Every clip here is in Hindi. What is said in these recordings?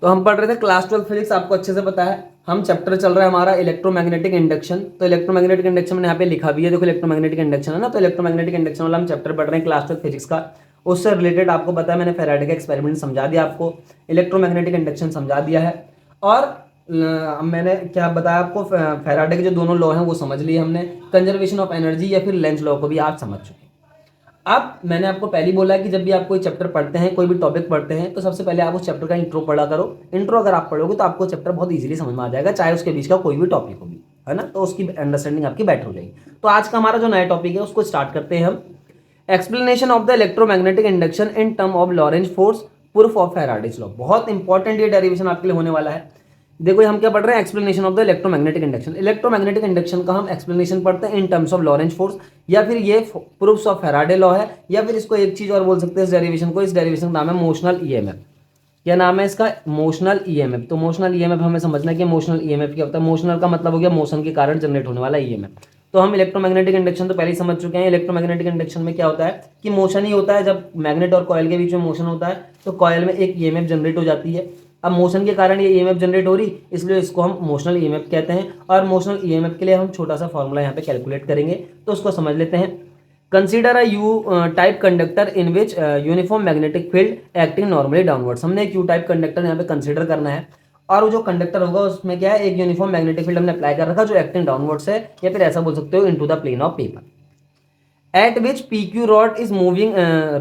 तो हम पढ़ रहे थे क्लास 12 फिजिक्स, आपको अच्छे से पता है। हम चैप्टर चल रहा है हमारा इलेक्ट्रोमैग्नेटिक इंडक्शन। तो इलेक्ट्रोमैग्नेटिक इंडक्शन मैंने यहाँ पे लिखा भी है, देखो इलेक्ट्रोमैग्नेटिक इंडक्शन है ना। तो इलेक्ट्रोमैग्नेटिक इंडक्शन वाला हम चैप्टर पढ़ रहे हैं क्लास 12 फिजिक्स का। उससे रिलेटेड आपको पता है मैंने फैराडे का एक्सपेरिमेंट समझा दिया आपको, इलेक्ट्रोमैग्नेटिक इंडक्शन समझा दिया है। और मैंने क्या बताया आपको, फैराडे के जो दोनों लॉ हैं वो समझ लिए हमने, कंजर्वेशन ऑफ एनर्जी या फिर लेंज लॉ को भी आप समझ चुके हैं। अब मैंने आपको पहले ही बोला है कि जब भी आप कोई चैप्टर पढ़ते हैं, कोई भी टॉपिक पढ़ते हैं, तो सबसे पहले आप उस चैप्टर का इंट्रो पढ़ा करो। इंट्रो अगर आप पढ़ोगे तो आपको चैप्टर बहुत इजीली समझ में आ जाएगा, चाहे उसके बीच का कोई भी टॉपिक हो भी, है ना। तो उसकी अंडरस्टैंडिंग आपकी बेटर हो जाएगी। तो आज का हमारा जो नया टॉपिक है उसको स्टार्ट करते हैं हम। Explanation of the electromagnetic induction in term of Lorentz force, proof of Faraday's law. बहुत इंपॉर्टेंट ये डेरिवेशन आपके लिए होने वाला है। देखो हम क्या पढ़ रहे हैं, explanation of the electromagnetic induction. Electromagnetic induction का हम एक्सप्लेनेशन पढ़ते हैं in terms of Lorentz force, या फिर ये प्रूफ्स ऑफ फैराडे लॉ है, या फिर इसको एक चीज और बोल सकते हैं इस डेरिवेशन को। इस डेरिवेशन का नाम है मोशनल ईएमएफ। क्या नाम है इसका? Motional EMF. तो मोशनल ईएमएफ हमें समझना है कि मोशनल ईएमएफ क्या होता है। मोशनल का मतलब हो गया मोशन के कारण जनरेट होने वाला ईएमएफ। तो हम इलेक्ट्रोमैग्नेटिक इंडक्शन तो पहले ही समझ चुके हैं। इलेक्ट्रोमैग्नेटिक इंडक्शन में क्या होता है कि मोशन ही होता है। जब मैग्नेट और कॉइल के बीच में मोशन होता है तो कॉइल में एक ईएमएफ जनरेट हो जाती है। अब मोशन के कारण ये ईएमएफ जनरेट हो रही, इसलिए इसको हम मोशनल ईएमएफ कहते हैं। और मोशनल ईएमएफ के लिए हम छोटा सा फॉर्मूला यहाँ पे कैलकुलेट करेंगे, तो उसको समझ लेते हैं। Consider a you type conductor in which uniform magnetic field acting normally downwards. हमने एक यू टाइप कंडक्टर यहाँ पे कंसीडर करना है, और वो जो कंडक्टर होगा उसमें क्या है, एक यूनिफॉर्म मैग्नेटिक फील्ड हमने अप्लाई कर रखा जो एक्टिंग डाउनवर्ड्स है, या फिर ऐसा बोल सकते हो into the plane of paper. At which P Q rod is moving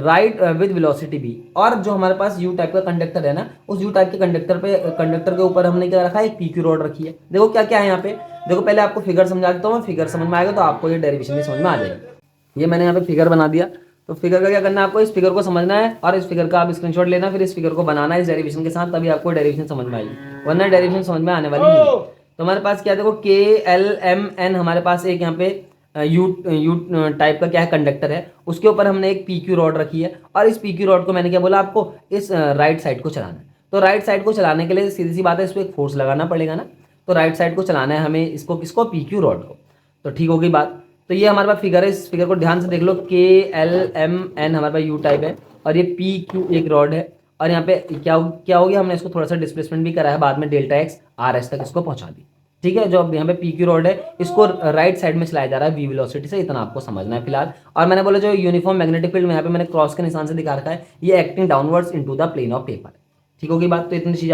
right with velocity B. और जो हमारे पास यू टाइप का कंडक्टर है ना, उस यू टाइप के कंडक्टर के ऊपर हमने क्या रखा है, एक पी क्यू रॉड रखी है। देखो क्या क्या है यहाँ पे। देखो पहले आपको फिगर समझा देता हूँ मैं, फिगर समझ में आएगा तो आपको ये डेरिवेशन भी समझ में आ जाएगी। ये मैंने यहाँ पे फिगर बना दिया। तो फिगर का क्या करना है, आपको इस फिगर को समझना है और इस फिगर का आप स्क्रीनशॉट लेना, फिर इस फिगर को बनाना है इस डेरिवेशन के साथ, तभी आपको डेरिवेशन समझ में आएगी, वरना डेरिवेशन समझ में आने वाली नहीं है। तो हमारे पास क्या, देखो के एल एम एन हमारे पास एक यहाँ पे यू यू टाइप का क्या है कंडक्टर है, उसके ऊपर हमने एक पी क्यू रॉड रखी है। और इस पी क्यू रॉड को मैंने क्या बोला आपको, इस राइट साइड को चलाना है। तो राइट साइड को चलाने के लिए सीधी सी बात है, इस पर एक फोर्स लगाना पड़ेगा ना। तो राइट साइड को चलाना है हमें, इसको किसको, पी क्यू रॉड को। तो ठीक हो गई बात। तो ये हमारे पास फिगर है, इस फिगर को ध्यान से देख लो। के एल एम एन हमारे पास यू टाइप है, और ये पी क्यू एक रॉड है। और यहाँ पे क्या हो गया, हमने इसको थोड़ा सा डिस्प्लेसमेंट भी करा है, बाद में डेल्टा एक्स आर एस तक इसको पहुंचा दी। ठीक है, जो अब यहाँ पे पी क्यू रॉड है, इसको राइट साइड में चलाया जा रहा है वी वेलोसिटी से, इतना आपको समझना है फिलहाल। और मैंने बोला जो यूनिफॉर्म मैग्नेटिक फील्ड में यहाँ पे मैंने क्रॉस के निशान से दिखा रखा है, ये acting downwards into the plane of paper. ठीक होगी बात। तो इतनी चीज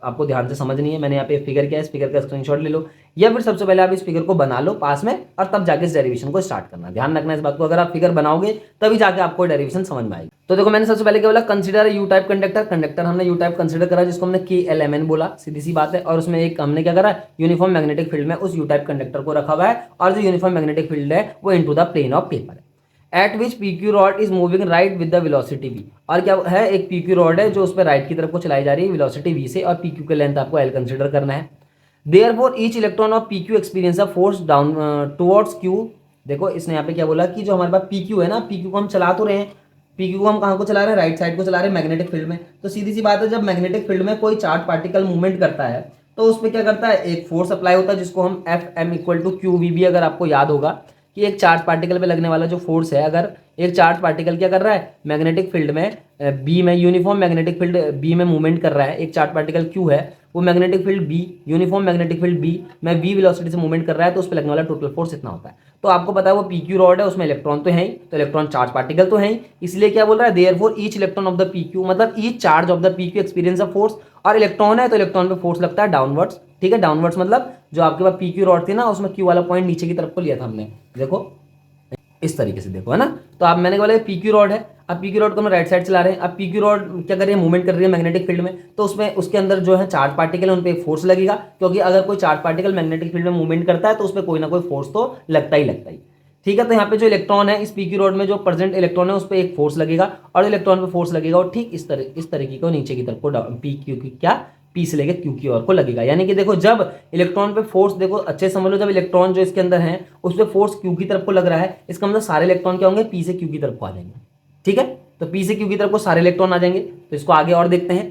आपको ध्यान से समझनी है। मैंने यहाँ पे फिगर किया है, इस फिगर का स्क्रीनशॉट ले लो, या फिर सबसे पहले आप इस फिगर को बना लो पास में, और तब जाके इस डेरिवेशन को स्टार्ट करना। ध्यान रखना इस बात को, अगर आप फिगर बनाओगे तभी जाके आपको डेरिवेशन समझ में आएगी। तो देखो मैंने सबसे पहले क्या बोला, कंसीडर यू टाइप कंडक्टर हमने यू टाइप कंसीडर करा, जिसको हमने के एल एम एन बोला, सीधी सी बात है। और उसमें एक हमने क्या करा, यूनिफॉर्म मैग्नेटिक फील्ड में उस यू टाइप कंडक्टर को रखा हुआ है, और जो यूनिफॉर्म मैग्नेटिक फील्ड है वो into the plane of paper है। At which P Q rod is moving right with the velocity V. और क्या है, एक पी क्यू रॉड है जो उस पर राइट की तरफ को चलाई जा रही है वेलोसिटी वी से, और पी क्यू के लेंथ आपको एल कंसीडर करना है। Therefore each electron of P Q experience a force down towards Q. देखो इसने यहाँ पे क्या बोला कि जो हमारे पास पी क्यू है ना, पी क्यू को हम चला तो रहे हैं, पी क्यू को हम कहाँ को चला रहे हैं, राइट साइड को चला रहे हैं मैग्नेटिक फील्ड में। तो सीधी सी बात है, जब मैग्नेटिक फील्ड में कोई चार्ज पार्टिकल मूवमेंट करता है तो उस पर क्या करता है, एक फोर्स अप्लाई होता है जिसको हम F M equal to Q V B, अगर आपको याद होगा कि एक चार्ज पार्टिकल पे लगने वाला जो फोर्स है, अगर एक चार्ज पार्टिकल क्या कर रहा है, मैग्नेटिक फील्ड में बी में, यूनिफॉर्म मैग्नेटिक फील्ड बी में मूवमेंट कर रहा है, एक चार्ज पार्टिकल क्यू है, वो magnetic field B, uniform magnetic field B में वी वेलोसिटी से मूवमेंट कर रहा है, तो उस पर लगने वाला टोटल फोर्स इतना होता है। तो आपको पता है वो पी क्यू रॉड है, उसमें इलेक्ट्रॉन तो है ही, तो इलेक्ट्रॉन चार्ज पार्टिकल तो है ही, इसलिए क्या बोल रहा है, therefore each electron of the P Q, मतलब each charge of the P Q experience of force. और इलेक्ट्रॉन है तो इलेक्ट्रॉन पे फोर्स लगता है डाउनवर्ड्स। ठीक है, डाउनवर्ड्स मतलब जो आपके पास पी क्यू रॉड थी ना, उसमें क्यू वाला पॉइंट नीचे की तरफ को लिया था हमने, देखो इस तरीके से, देखो है ना। तो आप मैंने बोला पी क्यू रॉड है, अब पी क्यू रॉड को हम राइट साइड चला रहे हैं। अब पी क्यू रॉड क्या कर रही है, मूवमेंट कर रही है मैग्नेटिक फील्ड में, तो उसमें उसके अंदर जो है चार्ज पार्टिकल है उन पर एक फोर्स लगेगा, क्योंकि अगर कोई चार्ज पार्टिकल मैग्नेटिक फील्ड में मूवमेंट करता है तो उस पर कोई ना कोई फोर्स तो लगता ही लगता ही। ठीक है, तो यहाँ पे जो इलेक्ट्रॉन है, इस पी क्यू रॉड में जो प्रेजेंट इलेक्ट्रॉन है उस पर एक फोर्स लगेगा, और इलेक्ट्रॉन पे फोर्स लगेगा और ठीक इस तरीके को नीचे की तरफ को पी क्यू की क्या, पी से लेकर क्यू की ओर को लगेगा। यानी कि देखो जब इलेक्ट्रॉन पे फोर्स, देखो अच्छे समझ लो, जब इलेक्ट्रॉन जो इसके अंदर है उस पर फोर्स क्यू की तरफ को लग रहा है, इसका मतलब सारे इलेक्ट्रॉन क्या होंगे, पी से क्यू की तरफ को आ जाएंगे। ठीक है, तो पी से क्यू की तरफ को सारे इलेक्ट्रॉन आ जाएंगे। तो इसको आगे और देखते हैं।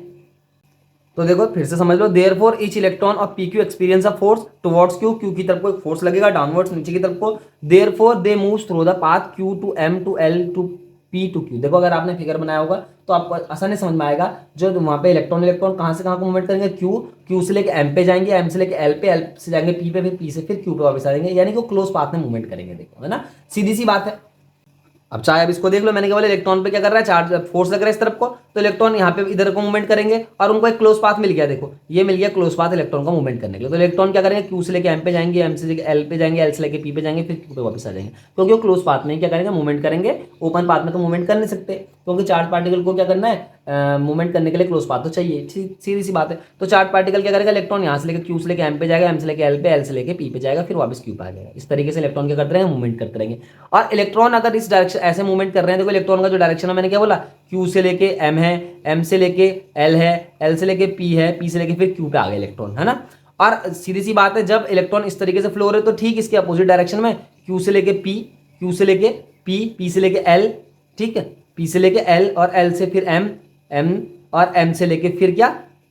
तो देखो फिर से समझ लो, therefore each electron of P Q experience a force towards Q, Q की तरफ को एक फोर्स लगेगा डाउनवर्ड्स नीचे की तरफ को। Therefore they moves through the path Q to M to L to P to Q. देखो अगर आपने फिगर बनाया होगा तो आपको आसानी समझ में आएगा, जो वहाँ पे इलेक्ट्रॉन इलेक्ट्रॉन कहाँ से कहाँ को मूवमेंट करेंगे, क्यू से लेके एम पे जाएंगे, एम से लेके एल पे, एल से जाएंगे पी पे, फिर पी से फिर क्यू पे वापस आ जाएंगे, यानी कि वो क्लोज पाथ में मूवमेंट करेंगे। देखो है ना, सीधी सी बात है। अब चाहे अब इसको देख लो, मैंने क्या बोला, इलेक्ट्रॉन पे क्या कर रहा है, चार्ज फोर्स लग रहा है इस तरफ को, तो इलेक्ट्रॉन यहाँ पे इधर को मूवमेंट करेंगे और उनको एक क्लोज पाथ मिल गया। देखो ये मिल गया क्लोज पाथ इलेक्ट्रॉन का मूवमेंट करने के लिए। तो इलेक्ट्रॉन क्या करेंगे, क्यू से लेके एम पे जाएंगे, एम से लेके एल पे जाएंगे, एल से लेके पी पे जाएंगे, फिर क्यू पे वापस आ जाएंगे, क्योंकि वो क्लोज पाथ में क्या करेंगे, मूवमेंट करेंगे। ओपन पाथ में तो मूवमेंट कर नहीं सकते, क्योंकि चार्ज पार्टिकल को क्या करना है, मूवमेंट करने के लिए क्लोज पाथ तो चाहिए। सीधी सी बात है। तो चार्ज पार्टिकल क्या करेगा, इलेक्ट्रॉन यहाँ से लेकर क्यू से लेकर एम पे जाएगा, एम से लेकर एल पे, एल से लेकर पी पे जाएगा, फिर वापस क्यू पे आ जाएगा। इस तरीके से इलेक्ट्रॉन क्या करते रहेंगे, मूवमेंट करते रहेंगे। और इलेक्ट्रॉन अगर इस डायरेक्शन ऐसे मूवमेंट कर रहे हैं, देखो इलेक्ट्रॉन का जो डायरेक्शन है मैंने क्या बोला, क्यू से लेके एम है, एम से लेके एल है, एल से लेके पी है, पी से लेके फिर क्यू पे आ गया इलेक्ट्रॉन, है ना। और सीधी सी बात है, जब इलेक्ट्रॉन इस तरीके से फ्लो हो रहे तो ठीक इसके अपोजिट डायरेक्शन में, क्यू से लेके पी, क्यू से लेके पी, पी से लेके एल, ठीक है, पी से लेके एल और एल से फिर एम, एम और एम से लेके फिर क्या,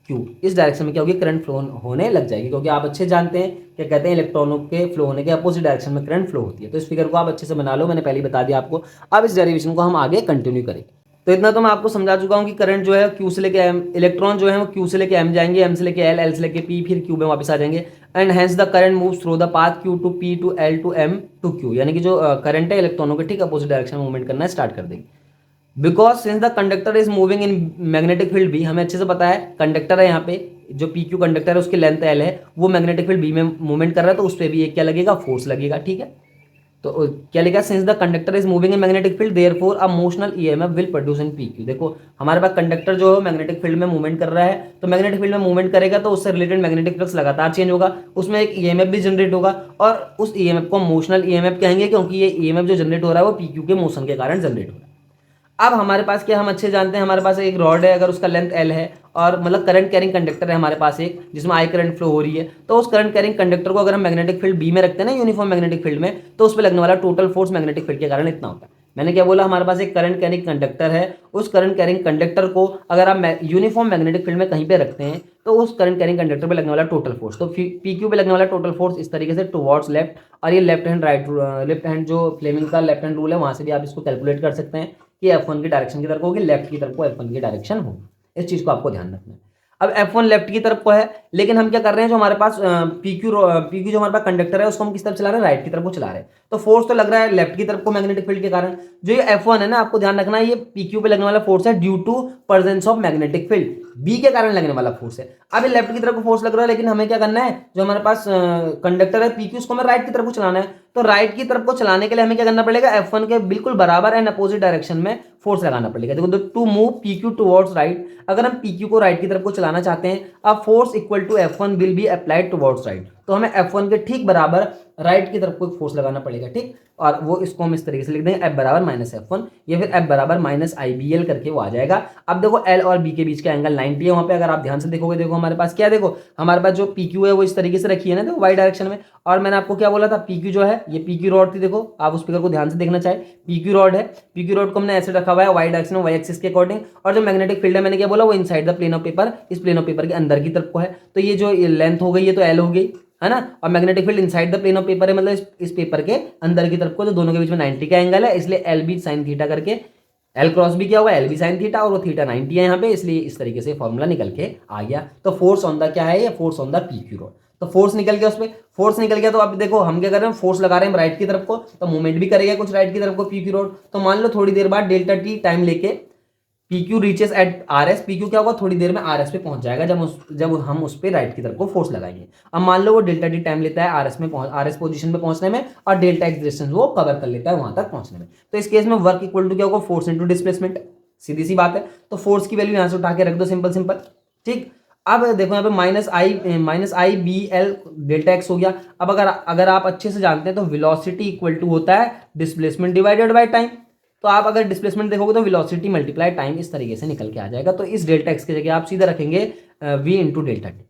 क्यू, इस डायरेक्शन में क्या होगी, करंट फ्लो होने लग जाएगी। क्योंकि आप अच्छे जानते हैं क्या कहते हैं, इलेक्ट्रॉनों के फ्लो होने के अपोजिट डायरेक्शन में करंट फ्लो होती है। तो इस फिगर को आप अच्छे से बना लो, मैंने पहले बता दिया आपको। अब इस डेरिवेशन को हम आगे कंटिन्यू करेंगे। तो इतना तो मैं आपको समझा चुका हूँ कि करंट जो है क्यू से लेके एम, इलेक्ट्रॉन जो है वो क्यू से लेके एम जाएंगे, एम से लेके एल, एल से लेके पी, फिर क्यू में वापस आ जाएंगे। And hence the current moves through the path Q to P to L to M to Q, यानी कि जो करंट है इलेक्ट्रॉनों के ठीक अपोजिट डायरेक्शन में मूवमेंट करना स्टार्ट कर देंगे। Because since the conductor is moving in magnetic field B, हमें अच्छे से पता है कंडक्टर है यहाँ पे, जो पी क्यू कंडक्टर है उसकी लेंथ एल है, वो मैग्नेटिक फील्ड बी में मूवमेंट कर रहा है, तो उस पर भी एक क्या लगेगा, फोर्स लगेगा। ठीक है, तो क्या लिखा, since the conductor is moving in magnetic field therefore a motional EMF will produce in PQ. देखो हमारे पास कंडक्टर जो है मैग्नेटिक फील्ड में मूवमेंट कर रहा है, तो मैग्नेटिक फील्ड में मूवमेंट करेगा तो उससे रिलेटेड मैग्नेटिक फ्लक्स लगातार चेंज होगा, उसमें एक ईएमएफ भी जनरेट होगा, और उस ईएमएफ को मोशनल ईएमएफ कहेंगे, क्योंकि ये ईएमएफ जो जनरेट हो रहा है वो पीक्यू के मोशन के कारण जनरेट हो रहा है। अब हमारे पास क्या, हम अच्छे जानते हैं, हमारे पास एक रॉड है, अगर उसका लेंथ एल है और मतलब करंट कैरिंग कंडक्टर है हमारे पास एक, जिसमें आई करंट फ्लो हो रही है, तो उस करंट कैरिंग कंडक्टर को अगर हम मैग्नेटिक फील्ड बी में रखते हैं ना, यूनिफॉर्म मैग्नेटिक फील्ड में, तो उस पर लगने वाला टोटल फोर्स मैग्नेटिक फील्ड के कारण इतना होता है। मैंने क्या बोला, हमारे पास एक करंट कैरिंग कंडक्टर है, उस करंट कैरिंग कंडक्टर को अगर आप यूनिफॉर्म मैग्नेटिक फील्ड में कहीं पे रखते हैं, तो उस करंट कैरिंग कंडक्टर पे लगने वाला टोटल फोर्स, तो पी क्यू पे लगने वाला टोटल फोर्स इस तरीके से टुवर्ड्स लेफ्ट, और ये left hand right, left hand जो फ्लेमिंग का लेफ्ट हैंड रूल है, वहां से भी आप इसको कैलकुलेट कर सकते हैं कि F1 की डायरेक्शन की तरफ होगी, लेफ्ट की तरफ को F1 की डायरेक्शन होगी। इस चीज को आपको ध्यान रखना है। अब F1 लेफ्ट की तरफ को है, लेकिन हम क्या कर रहे हैं, जो हमारे पास PQ जो हमारे पास कंडक्टर है उसको हम किस तरफ चला रहे हैं, राइट की तरफ को चला रहे हैं, तो फोर्स तो लग रहा है लेफ्ट की तरफ को मैग्नेटिक फील्ड के कारण। जो ये F1 है ना, आपको ध्यान रखना है, ये PQ पे लगने वाला फोर्स है due to presence of magnetic field, B के कारण लगने वाला फोर्स है। अब ये लेफ्ट की तरफ को फोर्स लग रहा है, लेकिन हमें क्या करना है, जो हमारे पास कंडक्टर है PQ, उसको हमें राइट की तरफ को चलाना है। तो राइट की तरफ को चलाने के लिए हमें क्या करना पड़ेगा, F1 के बिल्कुल बराबर एंड अपोजिट डायरेक्शन में फोर्स लगाना पड़ेगा। देखो, to move PQ towards right, अगर हम PQ को राइट की तरफ को चलाना चाहते हैं, अब force equal to F1 will be applied towards right, तो हमें F1 के ठीक बराबर राइट की तरफ को फोर्स लगाना पड़ेगा। ठीक, और वो इसको हम इस तरीके से लिख देंगे, F बराबर माइनस F1, या फिर F बराबर माइनस IBL करके वो आ जाएगा। अब देखो L और B के बीच का एंगल 90 है वहां पे, अगर आप ध्यान से देखोगे, देखो हमारे पास क्या, देखो हमारे पास जो PQ है वो इस तरीके से रखी है ना, देखो वाई डायरेक्शन में, और मैंने आपको क्या बोला था, PQ जो है ये PQ रॉड थी, देखो आप उस फिगर को ध्यान से देखना चाहे, PQ रॉड है, PQ रॉड को हमने ऐसे रखा हुआ है वाई डायरेक्शन में, वाई एक्सिस के अकॉर्डिंग, और जो मैग्नेटिक फील्ड है मैंने क्या बोला, वो inside the plane of paper, इस प्लेन ऑफ पेपर के अंदर की तरफ को है, तो ये जो लेंथ हो गई है तो L हो गई, है ना, और magnetic field inside the plane of paper है, मतलब इस पेपर के अंदर की तरफ को, तो दोनों के बीच में 90 का एंगल है, इसलिए एल बी साइन थीटा करके एल क्रॉस भी क्या होगा, एल बी साइन थीटा, और वो थीटा 90 है यहाँ पे, इसलिए इस तरीके से फॉर्मूला निकल के आ गया। तो फोर्स ऑन द क्या है, ये force on the PQ rod, तो फोर्स निकल गया, उस पर फोर्स निकल गया। तो अब देखो हम क्या कर रहे हैं, फोर्स लगा रहे हैं राइट की तरफ को, तो मूवमेंट भी करेगा कुछ राइट की तरफ को PQ रॉड। तो मान लो थोड़ी देर बाद डेल्टा टी टाइम लेके PQ reaches at RS, PQ क्या होगा, थोड़ी देर में RS पे पहुंच जाएगा, जब हम उस पे राइट की तरफ को फोर्स लगाएंगे। अब मान लो वो डेल्टा टी टाइम लेता है RS पोजीशन पे पहुंचने में, और डेल्टा एक्स डिस्टेंस वो कवर कर लेता है वहां तक पहुंचने में। तो इस केस में वर्क इक्वल टू क्या होगा, फोर्स इंटू डिस्प्लेसमेंट, सीधी सी बात है। तो फोर्स की वैल्यू यहां से उठा के रख दो, सिंपल सिंपल। ठीक, अब देखो यहाँ पे माइनस आई बी एल डेल्टा एक्स हो गया। अब अगर आप अच्छे से जानते हैं तो वेलोसिटी इक्वल टू होता है डिस्प्लेसमेंट डिवाइडेड बाय टाइम। तो आप अगर डिस्प्लेसमेंट देखोगे तो वेलोसिटी मल्टीप्लाई टाइम इस तरीके से निकल के आ जाएगा। तो इस डेल्टा एक्स की जगह आप सीधा रखेंगे v इंटू डेल्टा टी।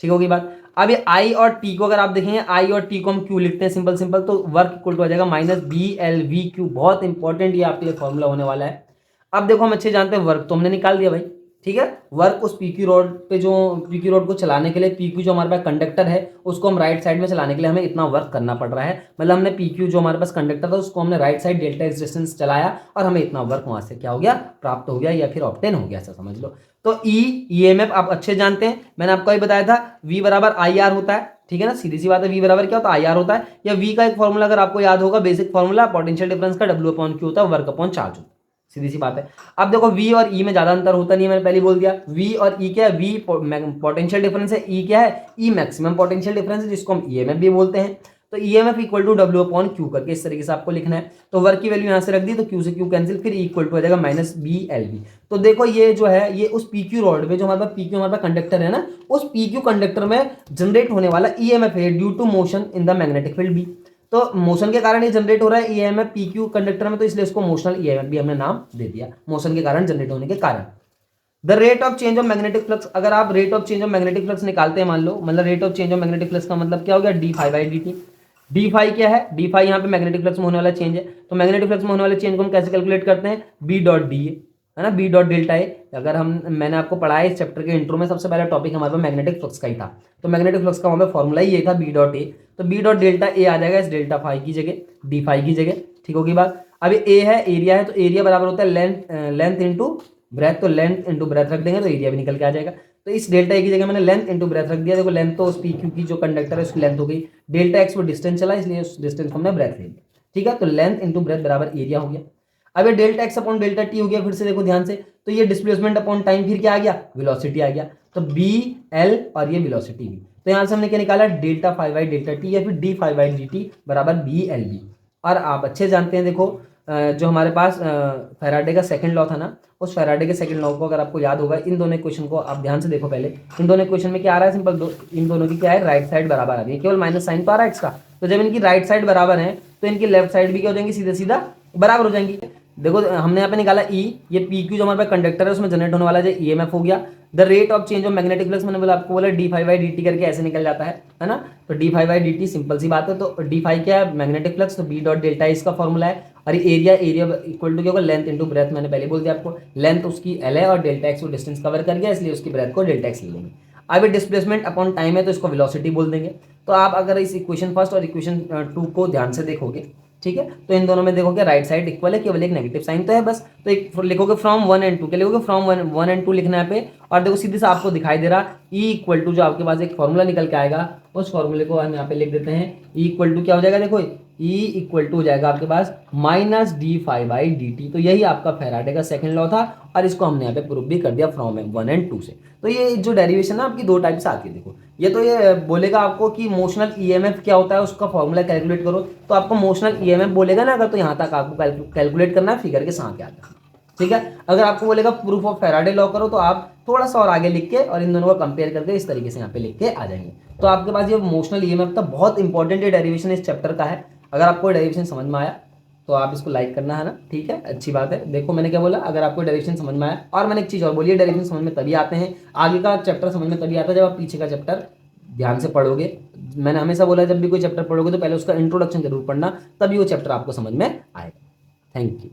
ठीक होगी बात। अब ये आई और टी को अगर आप देखेंगे, आई और टी को हम क्यू लिखते हैं सिंपल सिंपल, तो वर्क इक्वल टू आ जाएगा minus B L V Q. बहुत इंपॉर्टेंट ये आपके लिए फॉर्मूला होने वाला है। अब देखो हम अच्छे जानते हैं वर्क तो हमने निकाल दिया भाई, ठीक है। वर्क उस पीक्यू रॉड पे, जो पीक्यू रॉड को चलाने के लिए पीक्यू जो हमारे पास कंडक्टर है उसको हम राइट साइड में चलाने के लिए हमें इतना वर्क करना पड़ रहा है, मतलब हमने पीक्यू जो हमारे पास कंडक्टर था उसको हमने right side delta x distance चलाया और हमें इतना वर्क वहां से क्या हो गया, प्राप्त हो गया या फिर ऑब्टेन हो गया, ऐसा समझ लो। तो ईएमएफ आप अच्छे जानते हैं, मैंने आपको ये बताया था V बराबर आई आर होता है, ठीक है ना, सीधी सी बात है। V बराबर क्या होता है, आई आर होता है, या V का एक फॉर्मूला अगर आपको याद होगा, बेसिक फॉर्मूला पोटेंशियल डिफरेंस का W अपॉन क्यू होता है, वर्क अपॉन चार्ज होता है, सीधी सी बात है। अब देखो V और E में ज्यादा अंतर होता नहीं है, मैंने पहले बोल दिया। V और E क्या है, V पोटेंशियल डिफरेंस है, E क्या है, E मैक्सिमम पोटेंशियल डिफरेंस है, जिसको हम ईएमएफ भी बोलते हैं। तो EMF equal to W upon Q करके इस तरीके से आपको लिखना है। तो वर्क की वैल्यू यहां से रख दी, तो Q से Q कैंसिल, फिर इक्वल टू हो जाएगा माइनस BLV। तो देखो ये जो है, ये उस PQ रॉड में जो हमारे पास PQ हमारे पास कंडक्टर है ना, उस PQ कंडक्टर में जनरेट होने वाला ईएमएफ है due to motion in the magnetic field B। तो मोशन के कारण ये जनरेट हो रहा है ईएमएफ पीक्यू कंडक्टर में, तो इसलिए इसको मोशनल ईएमएफ भी हमने नाम दे दिया, मोशन के कारण जनरेट होने के कारण। The rate of change of magnetic flux, अगर आप rate of change of magnetic flux निकालते हैं, मान लो, मतलब rate of change of magnetic flux का मतलब क्या हो गया, D phi by D T. D phi क्या है, डी फाई यहाँ पे मैग्नेटिक फ्लक्स में होने वाला चेंज है। तो मैग्नेटिक फ्लक्स में होने वाले चेंज को हम कैसे कैलकुलेट करते हैं, बी डॉट डी है ना, बी डॉट डेल्टा ए। अगर मैंने आपको पढ़ाया इस चैप्टर के इंट्रो में, सबसे पहला टॉपिक हमारे पास मैग्नेटिक फ्लक्स का ही था। तो मैग्नेटिक फ्लक्स का वहां पे फॉर्मूला ही ये था, बी डॉट ए। तो बी डॉट डेल्टा ए आ जाएगा इस डेल्टा फाई की जगह, डी फाई की जगह, ठीक होगी बात। अब ए है, एरिया है, तो एरिया बराबर होता है लेंथ इंटू ब्रेथ, तो लेंथ इंटू ब्रेथ रख देंगे तो एरिया भी निकल के आ जाएगा। तो इस डेल्टा ए की जगह मैंने लेंथ इंटू ब्रेथ रख दिया। देखो लेंथ तो उस पीक्यू की जो कंडक्टर है उसकी लेंथ हो गई, डेल्टा एक्स वो डिस्टेंस चला, इसलिए उस डिस्टेंस को हमने ब्रेथ ले लिया, ठीक है। तो लेंथ इंटू ब्रेथ बराबर एरिया हो गया। अब ये delta x upon delta T हो गया, फिर से देखो ध्यान से, तो ये डिस्प्लेसमेंट अपॉन टाइम, फिर क्या आ गया, वेलोसिटी आ गया। तो बी एल और ये वेलोसिटी भी, तो यहां से हमने क्या निकाला, delta five by delta T या फिर D five by D T बराबर बी एल बी। और आप अच्छे जानते हैं, देखो जो हमारे पास फैराडे का सेकंड लॉ था ना, उस फैराडे के सेकंड लॉ को अगर आपको याद होगा, इन दोनों इक्वेशन को आप ध्यान से देखो पहले। इन दोनों इक्वेशन में क्या आ रहा है, सिंपल इन दोनों की क्या है, राइट साइड बराबर आ रही है, केवल माइनस साइन तो आ रहा है एक्स का। तो जब इनकी राइट साइड बराबर है तो इनकी लेफ्ट साइड भी क्या हो जाएंगी, सीधा सीधा बराबर हो जाएंगी। देखो हमने यहाँ पे निकाला ई, ये पी क्यू जो हमारे पास कंडक्टर है उसमें जनरेट होने वाला जो ईएमएफ हो गया। The rate of change of magnetic flux, मैंने बोला आपको बोला d phi by D t करके ऐसे निकल जाता है ना। तो d phi by D t simple सी बात है। तो डी फाई क्या है, मैग्नेटिक फ्लक्स, तो बी डॉट डेल्टा इसका फॉर्मूला है। और एरिया इक्वल टू क्या होगा, लेंथ इंटू ब्रेथ, मैंने पहले बोल दिया आपको, लेंथ उसकी एल है और डेल्टा एक्स वो डिस्टेंस कवर कर गया, इसलिए उसकी ब्रेथ को डेल्टा एक्स ले लेंगे। अब डिस्प्लेसमेंट अपॉन टाइम है तो इसको वेलोसिटी बोल देंगे। तो आप अगर इस इक्वेशन फर्स्ट और इक्वेशन 2 को ध्यान से देखोगे, ठीक है, तो इन दोनों में देखोगे राइट साइड इक्वल है, केवल एक नेगेटिव साइन तो है बस। तो एक लिखोगे फ्रॉम 1 एंड 2 के लिखोगे फ्रॉम 1 एंड 2 लिखना है पे। और देखो सीधे से आपको दिखाई दे रहा ई इक्वल टू, जो आपके पास एक फॉर्मूला निकल के आएगा, उस फॉर्मूले को हम यहाँ पे लिख देते हैं। ई इक्वल टू क्या हो जाएगा, देखो ई इक्वल टू हो जाएगा आपके पास minus d five by D t. तो यही आपका फैराडे का सेकंड लॉ था और इसको हमने यहाँ पे प्रूव भी कर दिया फ्रॉम 1 एंड 2 से। तो ये जो डेरिवेशन है आपकी दो टाइप से आती है। देखो ये तो ये बोलेगा आपको कि मोशनल ईएमएफ क्या होता है, उसका फॉर्मूला कैलकुलेट करो। तो आपको मोशनल ईएमएफ बोलेगा ना अगर, तो यहाँ तक आपको कैलकुलेट करना है, फिगर के साथ आता है, ठीक है। अगर आपको बोलेगा प्रूफ ऑफ फैराडे लॉ करो, तो आप थोड़ा सा और आगे लिख के और इन दोनों को कंपेयर करके इस तरीके से यहाँ पे लिख के आ जाएंगे। तो आपके पास ये मोशनल ईएमएफ था, बहुत इंपॉर्टेंट ये डेरिवेशन इस चैप्टर का है। अगर आपको डेरिवेशन समझ में आया तो आप इसको लाइक करना है ना, ठीक है, अच्छी बात है। देखो मैंने क्या बोला, अगर आपको डायरेक्शन समझ में आया, और मैंने एक चीज़ और बोली है, डायरेक्शन समझ में तभी आते हैं, आगे का चैप्टर समझ में तभी आता है जब आप पीछे का चैप्टर ध्यान से पढ़ोगे। मैंने हमेशा बोला जब भी कोई चैप्टर पढ़ोगे तो पहले उसका इंट्रोडक्शन जरूर पढ़ना, तभी वो चैप्टर आपको समझ में आएगा। Thank you.